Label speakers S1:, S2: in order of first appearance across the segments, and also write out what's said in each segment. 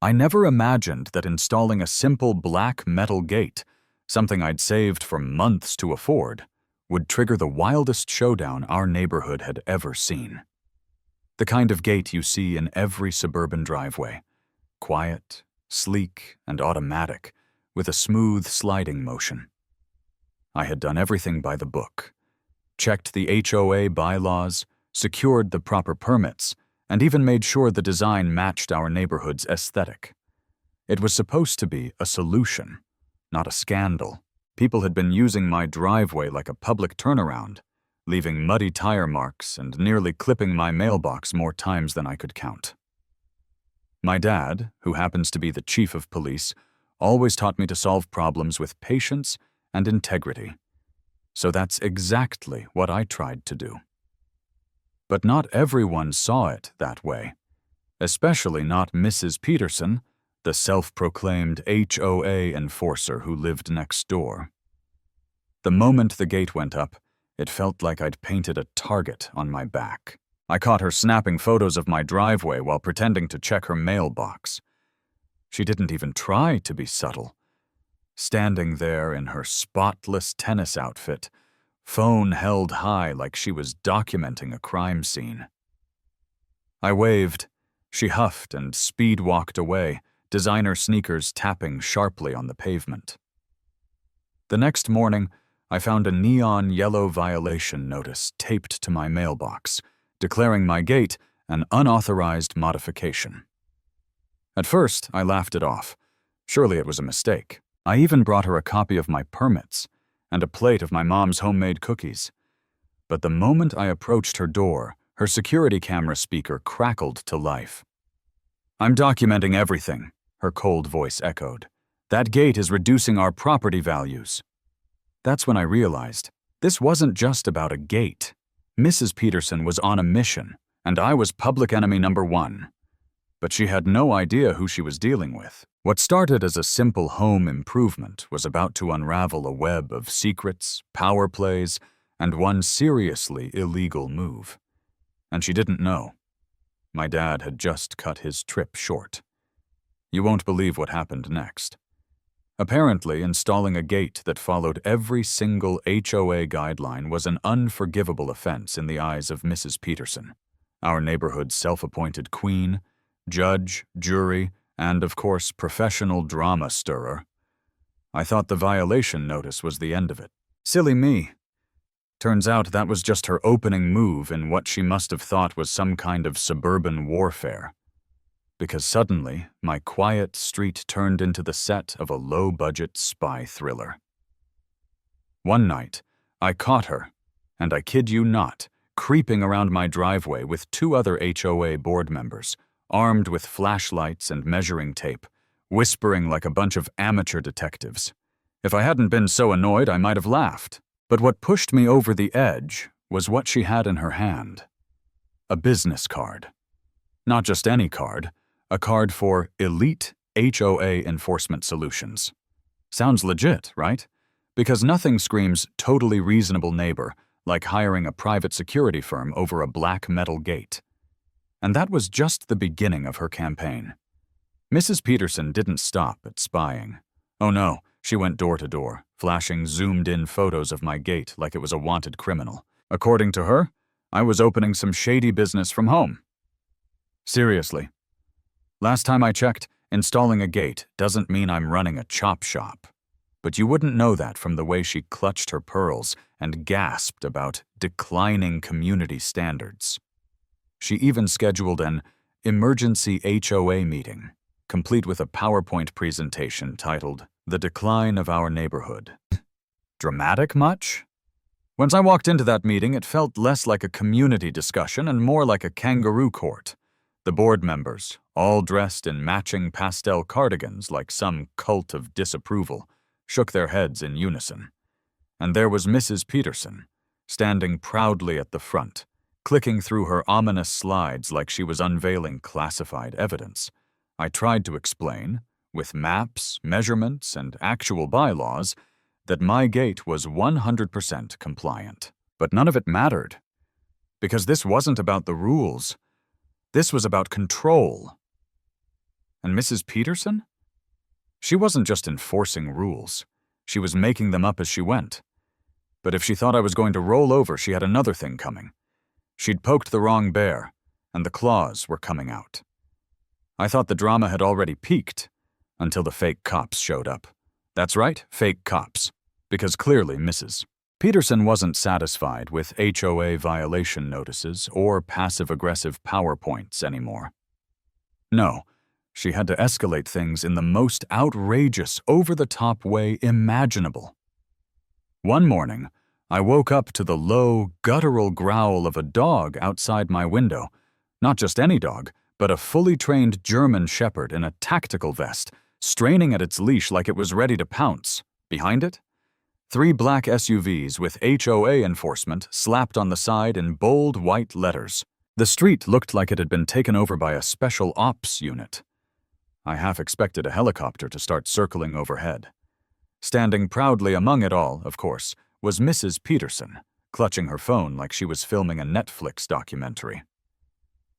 S1: I never imagined that installing a simple black metal gate, something I'd saved for months to afford, would trigger the wildest showdown our neighborhood had ever seen. The kind of gate you see in every suburban driveway. Quiet, sleek, and automatic, with a smooth sliding motion. I had done everything by the book. Checked the HOA bylaws, secured the proper permits, and even made sure the design matched our neighborhood's aesthetic. It was supposed to be a solution, not a scandal. People had been using my driveway like a public turnaround, leaving muddy tire marks and nearly clipping my mailbox more times than I could count. My dad, who happens to be the chief of police, always taught me to solve problems with patience and integrity. So that's exactly what I tried to do. But not everyone saw it that way, especially not Mrs. Peterson, the self-proclaimed HOA enforcer who lived next door. The moment the gate went up, it felt like I'd painted a target on my back. I caught her snapping photos of my driveway while pretending to check her mailbox. She didn't even try to be subtle. Standing there in her spotless tennis outfit, phone held high like she was documenting a crime scene. I waved. She huffed and speed-walked away, designer sneakers tapping sharply on the pavement. The next morning, I found a neon yellow violation notice taped to my mailbox, declaring my gate an unauthorized modification. At first, I laughed it off. Surely it was a mistake. I even brought her a copy of my permits and a plate of my mom's homemade cookies. But the moment I approached her door, her security camera speaker crackled to life. "I'm documenting everything," her cold voice echoed. "That gate is reducing our property values." That's when I realized this wasn't just about a gate. Mrs. Peterson was on a mission, and I was public enemy number one. But she had no idea who she was dealing with. What started as a simple home improvement was about to unravel a web of secrets, power plays, and one seriously illegal move. And she didn't know. My dad had just cut his trip short. You won't believe what happened next. Apparently, installing a gate that followed every single HOA guideline was an unforgivable offense in the eyes of Mrs. Peterson, our neighborhood's self-appointed queen, judge, jury, and, of course, professional drama stirrer. I thought the violation notice was the end of it. Silly me. Turns out that was just her opening move in what she must have thought was some kind of suburban warfare. Because suddenly, my quiet street turned into the set of a low-budget spy thriller. One night, I caught her, and I kid you not, creeping around my driveway with 2 other HOA board members, armed with flashlights and measuring tape, whispering like a bunch of amateur detectives. If I hadn't been so annoyed, I might have laughed. But what pushed me over the edge was what she had in her hand. A business card. Not just any card, a card for Elite HOA Enforcement Solutions. Sounds legit, right? Because nothing screams totally reasonable neighbor like hiring a private security firm over a black metal gate. And that was just the beginning of her campaign. Mrs. Peterson didn't stop at spying. Oh no, she went door to door, flashing zoomed-in photos of my gate like it was a wanted criminal. According to her, I was opening some shady business from home. Seriously. Last time I checked, installing a gate doesn't mean I'm running a chop shop. But you wouldn't know that from the way she clutched her pearls and gasped about declining community standards. She even scheduled an emergency HOA meeting, complete with a PowerPoint presentation titled "The Decline of Our Neighborhood." Dramatic much? Once I walked into that meeting, it felt less like a community discussion and more like a kangaroo court. The board members, all dressed in matching pastel cardigans like some cult of disapproval, shook their heads in unison. And there was Mrs. Peterson, standing proudly at the front, clicking through her ominous slides like she was unveiling classified evidence. I tried to explain, with maps, measurements, and actual bylaws, that my gate was 100% compliant. But none of it mattered. Because this wasn't about the rules. This was about control. And Mrs. Peterson? She wasn't just enforcing rules. She was making them up as she went. But if she thought I was going to roll over, she had another thing coming. She'd poked the wrong bear, and the claws were coming out. I thought the drama had already peaked, until the fake cops showed up. That's right, fake cops. Because clearly Mrs. Peterson wasn't satisfied with HOA violation notices or passive-aggressive PowerPoints anymore. No, she had to escalate things in the most outrageous, over-the-top way imaginable. One morning, I woke up to the low, guttural growl of a dog outside my window. Not just any dog, but a fully trained German shepherd in a tactical vest, straining at its leash like it was ready to pounce. Behind it, 3 black SUVs with HOA enforcement slapped on the side in bold white letters. The street looked like it had been taken over by a special ops unit. I half expected a helicopter to start circling overhead. Standing proudly among it all, of course, was Mrs. Peterson, clutching her phone like she was filming a Netflix documentary.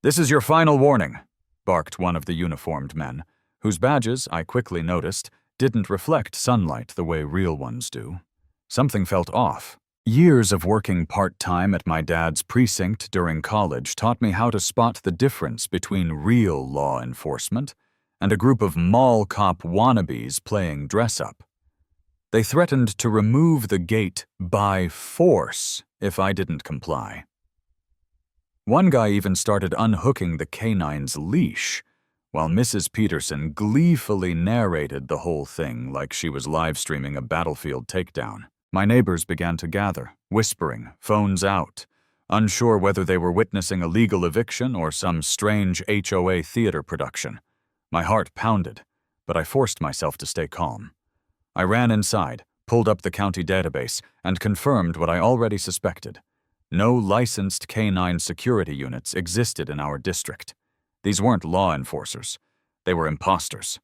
S1: "This is your final warning," barked one of the uniformed men, whose badges, I quickly noticed, didn't reflect sunlight the way real ones do. Something felt off. Years of working part-time at my dad's precinct during college taught me how to spot the difference between real law enforcement and a group of mall cop wannabes playing dress-up. They threatened to remove the gate by force if I didn't comply. One guy even started unhooking the canine's leash, while Mrs. Peterson gleefully narrated the whole thing like she was live-streaming a battlefield takedown. My neighbors began to gather, whispering, phones out, unsure whether they were witnessing a legal eviction or some strange HOA theater production. My heart pounded, but I forced myself to stay calm. I ran inside, pulled up the county database, and confirmed what I already suspected. No licensed canine security units existed in our district. These weren't law enforcers. They were imposters.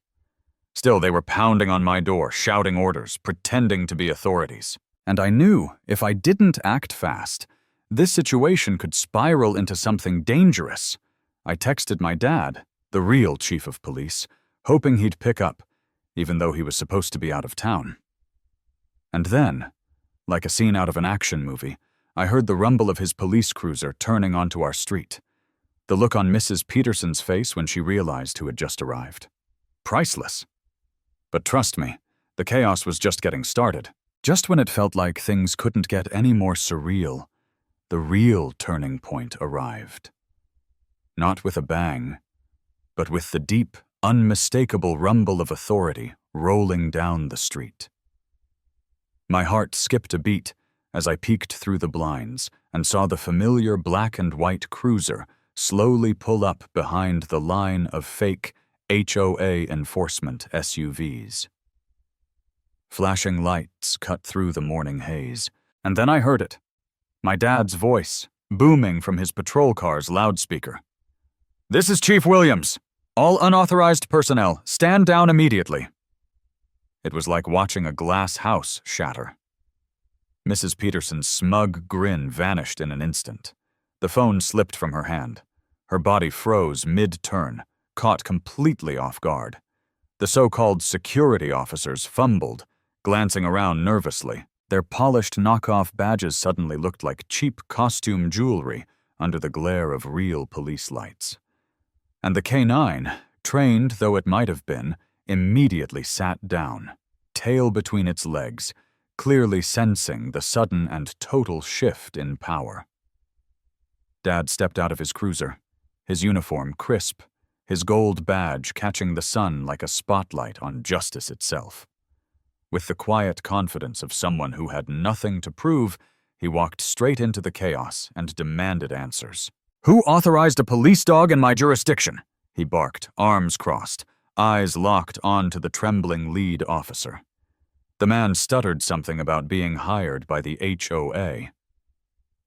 S1: Still, they were pounding on my door, shouting orders, pretending to be authorities. And I knew if I didn't act fast, this situation could spiral into something dangerous. I texted my dad, the real chief of police, hoping he'd pick up, even though he was supposed to be out of town. And then, like a scene out of an action movie, I heard the rumble of his police cruiser turning onto our street. The look on Mrs. Peterson's face when she realized who had just arrived. Priceless. But trust me, the chaos was just getting started. Just when it felt like things couldn't get any more surreal, the real turning point arrived. Not with a bang, but with the deep, unmistakable rumble of authority rolling down the street. My heart skipped a beat as I peeked through the blinds and saw the familiar black and white cruiser slowly pull up behind the line of fake HOA enforcement SUVs. Flashing lights cut through the morning haze, and then I heard it. My dad's voice, booming from his patrol car's loudspeaker. "This is Chief Williams. All unauthorized personnel, stand down immediately." It was like watching a glass house shatter. Mrs. Peterson's smug grin vanished in an instant. The phone slipped from her hand. Her body froze mid-turn, caught completely off guard. The so-called security officers fumbled, glancing around nervously. Their polished knockoff badges suddenly looked like cheap costume jewelry under the glare of real police lights. And the K9, trained though it might have been, immediately sat down, tail between its legs, clearly sensing the sudden and total shift in power. Dad stepped out of his cruiser, his uniform crisp, his gold badge catching the sun like a spotlight on justice itself. With the quiet confidence of someone who had nothing to prove, he walked straight into the chaos and demanded answers. "Who authorized a police dog in my jurisdiction?" he barked, arms crossed, eyes locked onto the trembling lead officer. The man stuttered something about being hired by the HOA.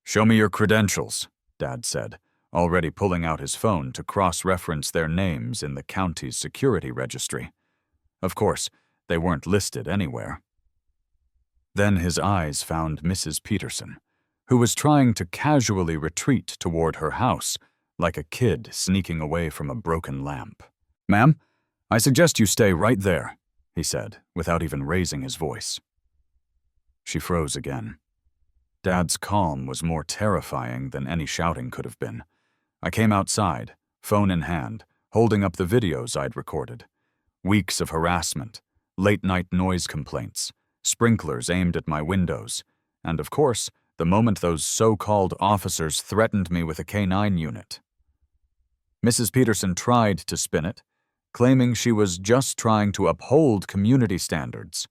S1: "Show me your credentials," Dad said, already pulling out his phone to cross-reference their names in the county's security registry. Of course, they weren't listed anywhere. Then his eyes found Mrs. Peterson, who was trying to casually retreat toward her house, like a kid sneaking away from a broken lamp. "Ma'am, "I suggest you stay right there," he said, without even raising his voice. She froze again. Dad's calm was more terrifying than any shouting could have been. I came outside, phone in hand, holding up the videos I'd recorded. Weeks of harassment, late-night noise complaints, sprinklers aimed at my windows, and of course, the moment those so-called officers threatened me with a K-9 unit. Mrs. Peterson tried to spin it, claiming she was just trying to uphold community standards.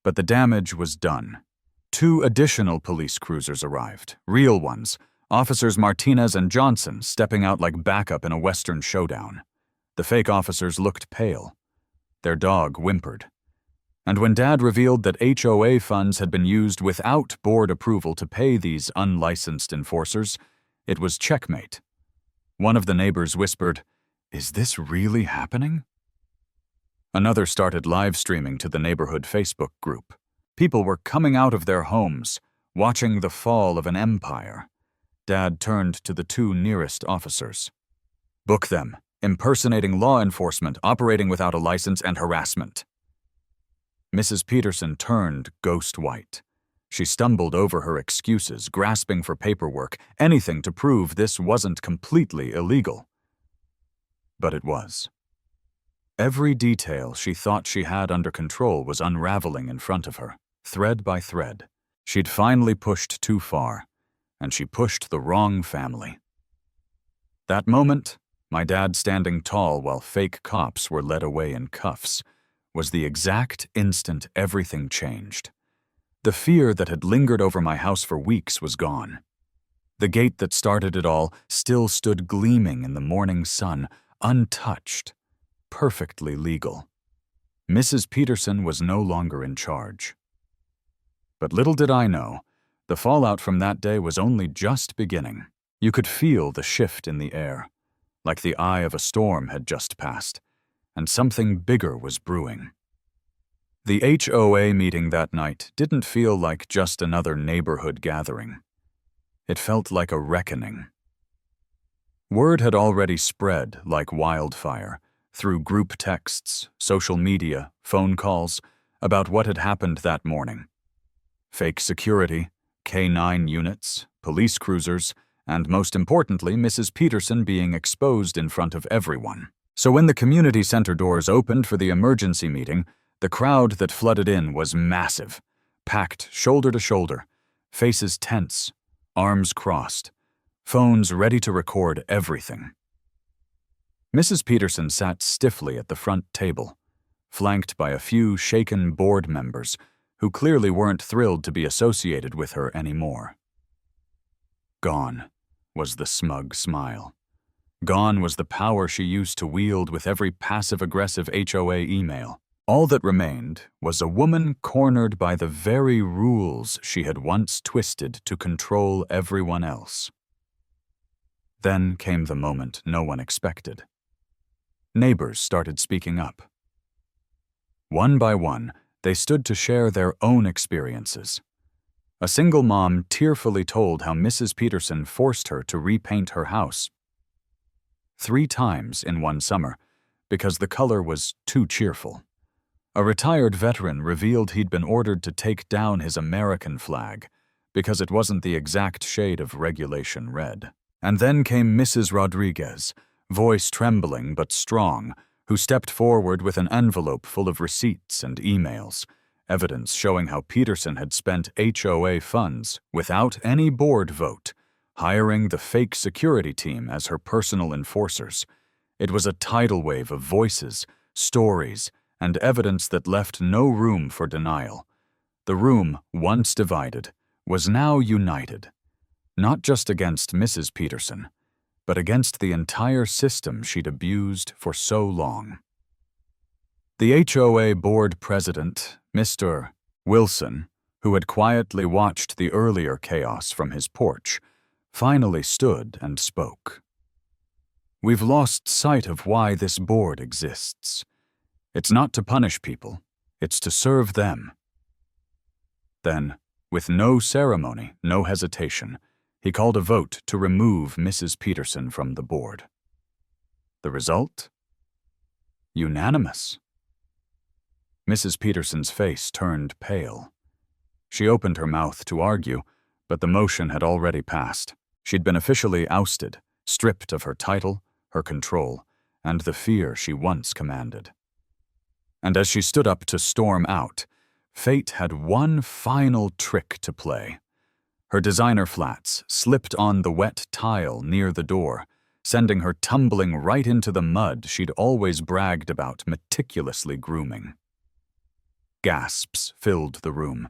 S1: But the damage was done. 2 additional police cruisers arrived, real ones, Officers Martinez and Johnson stepping out like backup in a Western showdown. The fake officers looked pale. Their dog whimpered. And when Dad revealed that HOA funds had been used without board approval to pay these unlicensed enforcers, it was checkmate. One of the neighbors whispered, "Is this really happening?" Another started live streaming to the neighborhood Facebook group. People were coming out of their homes, watching the fall of an empire. Dad turned to the 2 nearest officers. "Book them. Impersonating law enforcement, operating without a license, and harassment." Mrs. Peterson turned ghost white. She stumbled over her excuses, grasping for paperwork, anything to prove this wasn't completely illegal. But it was. Every detail she thought she had under control was unraveling in front of her, thread by thread. She'd finally pushed too far, and she pushed the wrong family. That moment, my dad standing tall while fake cops were led away in cuffs, was the exact instant everything changed. The fear that had lingered over my house for weeks was gone. The gate that started it all still stood gleaming in the morning sun, untouched, perfectly legal. Mrs. Peterson was no longer in charge. But little did I know, the fallout from that day was only just beginning. You could feel the shift in the air, like the eye of a storm had just passed, and something bigger was brewing. The HOA meeting that night didn't feel like just another neighborhood gathering. It felt like a reckoning. Word had already spread like wildfire, through group texts, social media, phone calls, about what had happened that morning. Fake security, K-9 units, police cruisers, and most importantly, Mrs. Peterson being exposed in front of everyone. So when the community center doors opened for the emergency meeting, the crowd that flooded in was massive, packed shoulder to shoulder, faces tense, arms crossed, phones ready to record everything. Mrs. Peterson sat stiffly at the front table, flanked by a few shaken board members who clearly weren't thrilled to be associated with her anymore. Gone was the smug smile. Gone was the power she used to wield with every passive-aggressive HOA email. All that remained was a woman cornered by the very rules she had once twisted to control everyone else. Then came the moment no one expected. Neighbors started speaking up. One by one, they stood to share their own experiences. A single mom tearfully told how Mrs. Peterson forced her to repaint her house 3 times in one summer because the color was too cheerful. A retired veteran revealed he'd been ordered to take down his American flag because it wasn't the exact shade of regulation red. And then came Mrs. Rodriguez, voice trembling but strong, who stepped forward with an envelope full of receipts and emails, evidence showing how Peterson had spent HOA funds without any board vote, hiring the fake security team as her personal enforcers. It was a tidal wave of voices, stories, and evidence that left no room for denial. The room, once divided, was now united, not just against Mrs. Peterson, but against the entire system she'd abused for so long. The HOA board president, Mr. Wilson, who had quietly watched the earlier chaos from his porch, finally stood and spoke. "We've lost sight of why this board exists. It's not to punish people, it's to serve them." Then, with no ceremony, no hesitation, he called a vote to remove Mrs. Peterson from the board. The result? Unanimous. Mrs. Peterson's face turned pale. She opened her mouth to argue, but the motion had already passed. She'd been officially ousted, stripped of her title, her control, and the fear she once commanded. And as she stood up to storm out, fate had one final trick to play. Her designer flats slipped on the wet tile near the door, sending her tumbling right into the mud she'd always bragged about meticulously grooming. Gasps filled the room.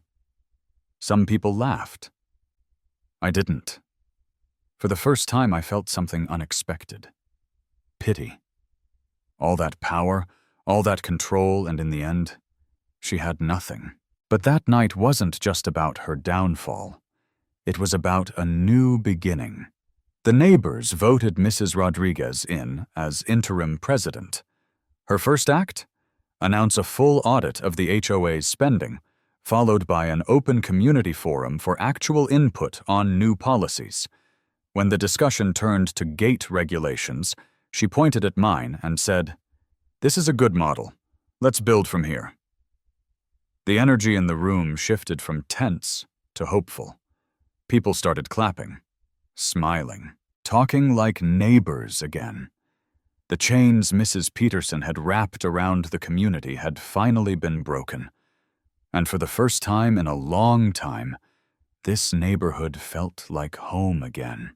S1: Some people laughed. I didn't. For the first time, I felt something unexpected. Pity. All that power, all that control, and in the end, she had nothing. But that night wasn't just about her downfall. It was about a new beginning. The neighbors voted Mrs. Rodriguez in as interim president. Her first act? Announce a full audit of the HOA's spending, followed by an open community forum for actual input on new policies. When the discussion turned to gate regulations, she pointed at mine and said, "This is a good model. Let's build from here." The energy in the room shifted from tense to hopeful. People started clapping, smiling, talking like neighbors again. The chains Mrs. Peterson had wrapped around the community had finally been broken. And for the first time in a long time, this neighborhood felt like home again.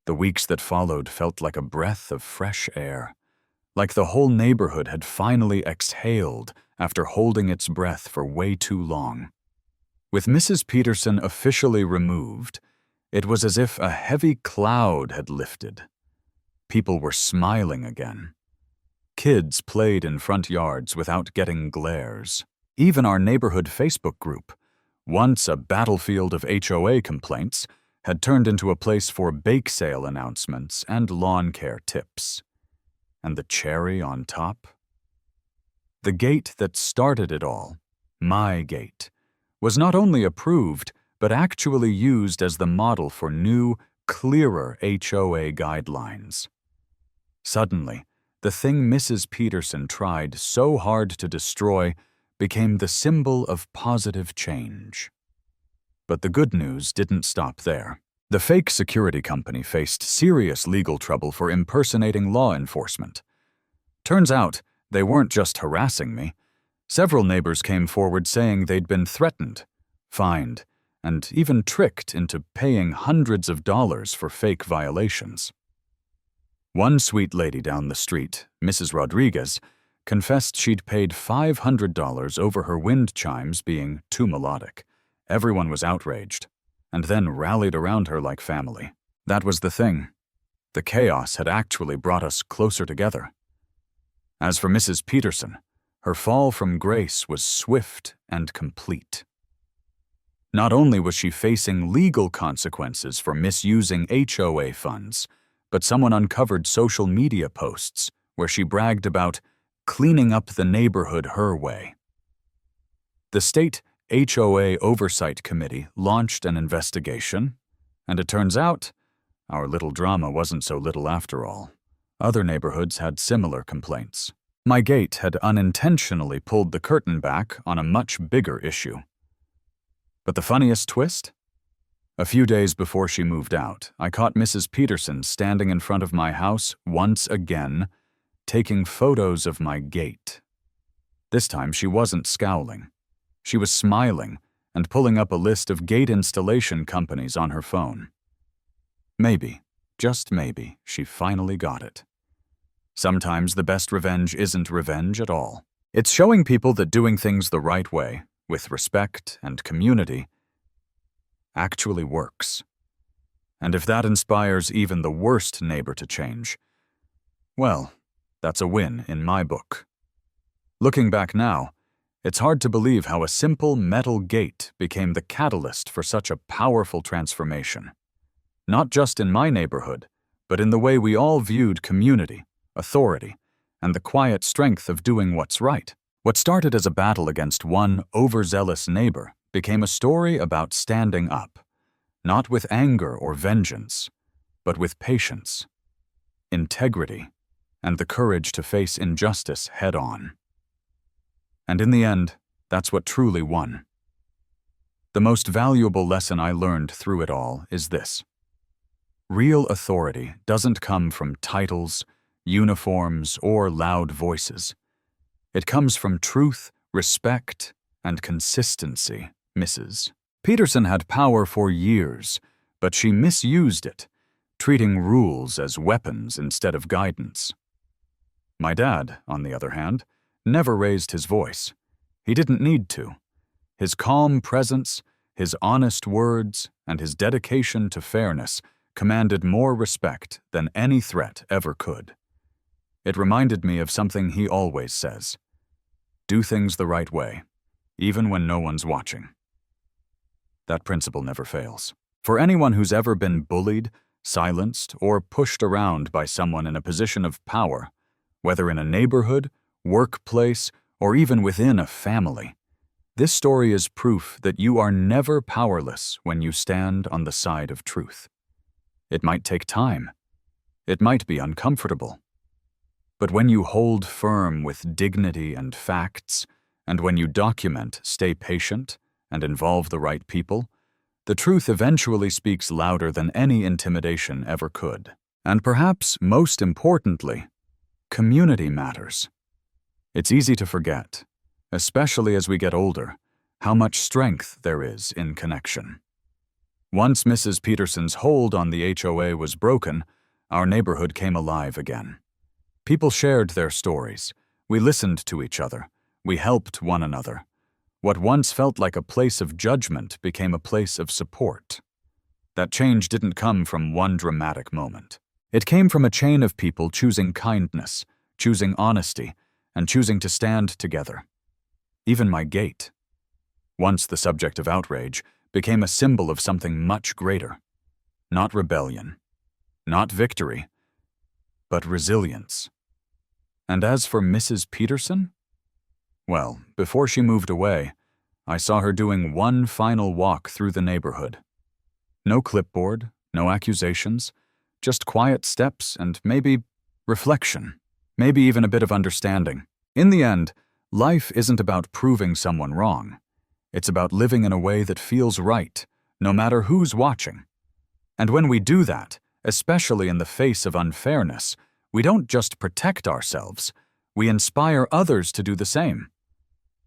S1: The weeks that followed felt like a breath of fresh air, like the whole neighborhood had finally exhaled after holding its breath for way too long. With Mrs. Peterson officially removed, it was as if a heavy cloud had lifted. People were smiling again. Kids played in front yards without getting glares. Even our neighborhood Facebook group, once a battlefield of HOA complaints, had turned into a place for bake sale announcements and lawn care tips. And the cherry on top? The gate that started it all, my gate, was not only approved, but actually used as the model for new, clearer HOA guidelines. Suddenly, the thing Mrs. Peterson tried so hard to destroy became the symbol of positive change. But the good news didn't stop there. The fake security company faced serious legal trouble for impersonating law enforcement. Turns out, they weren't just harassing me. Several neighbors came forward saying they'd been threatened, fined, and even tricked into paying hundreds of dollars for fake violations. One sweet lady down the street, Mrs. Rodriguez, confessed she'd paid $500 over her wind chimes being too melodic. Everyone was outraged, and then rallied around her like family. That was the thing. The chaos had actually brought us closer together. As for Mrs. Peterson, her fall from grace was swift and complete. Not only was she facing legal consequences for misusing HOA funds, but someone uncovered social media posts where she bragged about cleaning up the neighborhood her way. The state HOA Oversight Committee launched an investigation, and it turns out our little drama wasn't so little after all. Other neighborhoods had similar complaints. My gate had unintentionally pulled the curtain back on a much bigger issue. But the funniest twist? A few days before she moved out, I caught Mrs. Peterson standing in front of my house once again, taking photos of my gate. This time she wasn't scowling. She was smiling and pulling up a list of gate installation companies on her phone. Maybe, just maybe, she finally got it. Sometimes the best revenge isn't revenge at all. It's showing people that doing things the right way, with respect and community, actually works. And if that inspires even the worst neighbor to change, well, that's a win in my book. Looking back now, it's hard to believe how a simple metal gate became the catalyst for such a powerful transformation. Not just in my neighborhood, but in the way we all viewed community, authority, and the quiet strength of doing what's right. What started as a battle against one overzealous neighbor became a story about standing up, not with anger or vengeance, but with patience, integrity, and the courage to face injustice head-on. And in the end, that's what truly won. The most valuable lesson I learned through it all is this. Real authority doesn't come from titles, uniforms, or loud voices. It comes from truth, respect, and consistency, Mrs. Peterson had power for years, but she misused it, treating rules as weapons instead of guidance. My dad, on the other hand, never raised his voice. He didn't need to. His calm presence, his honest words, and his dedication to fairness commanded more respect than any threat ever could. It reminded me of something he always says. Do things the right way, even when no one's watching. That principle never fails. For anyone who's ever been bullied, silenced, or pushed around by someone in a position of power, whether in a neighborhood, workplace, or even within a family, this story is proof that you are never powerless when you stand on the side of truth. It might take time. It might be uncomfortable. But when you hold firm with dignity and facts, and when you document, stay patient, and involve the right people, the truth eventually speaks louder than any intimidation ever could. And perhaps most importantly, community matters. It's easy to forget, especially as we get older, how much strength there is in connection. Once Mrs. Peterson's hold on the HOA was broken, our neighborhood came alive again. People shared their stories. We listened to each other. We helped one another. What once felt like a place of judgment became a place of support. That change didn't come from one dramatic moment. It came from a chain of people choosing kindness, choosing honesty, and choosing to stand together. Even my gate, once the subject of outrage, became a symbol of something much greater. Not rebellion, not victory, but resilience. And as for Mrs. Peterson? Well, before she moved away, I saw her doing one final walk through the neighborhood. No clipboard, no accusations, just quiet steps and maybe reflection, maybe even a bit of understanding. In the end, life isn't about proving someone wrong. It's about living in a way that feels right, no matter who's watching. And when we do that, especially in the face of unfairness, we don't just protect ourselves, we inspire others to do the same.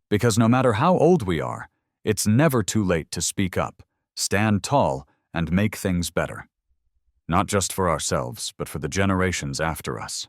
S1: Because no matter how old we are, it's never too late to speak up, stand tall, and make things better. Not just for ourselves, but for the generations after us.